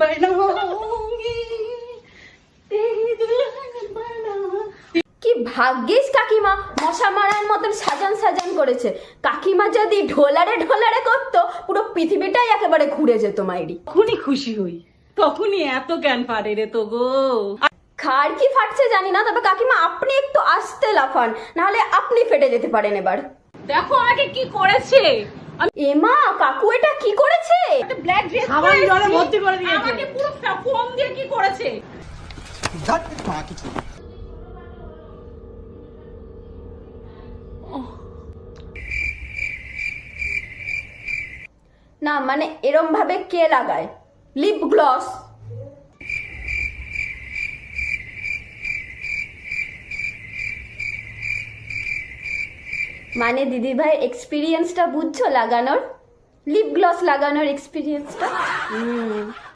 बनाऊंगी तेरी दुल्हन बनाऊंगी। কি ভাগ্যিস কাকিমা মশা মারার মতন সাজান সাজান করেছে। কাকিমা যদি ঢোলারে ঢোলারে করতো পুরো পৃথিবীটাই একেবারে ঘুরে যেত মাইরি। তখনই খুশি হই, তখনই এত জ্ঞান পারে রে তো গো। খার কি ফাটছে জানি না, তবে কাকিমা আপনি একটু আস্তে লাফান, নাহলে আপনি ফেটে যেতে পারেন এবার। দেখো আমাকে কি করেছে। এমা কাকু এটা কি করেছে? ব্ল্যাক ড্রেস সাবান জলে ভর্তি করে দিয়েছে। আমাকে পুরো ফোম দিয়ে কি করেছে। না মানে এরম ভাবে কে লাগায় লিপ গ্লস? মানে দিদি ভাই এক্সপিরিয়েন্সটা বুঝছো লাগানোর, লিপ গ্লস লাগানোর এক্সপিরিয়েন্সটা?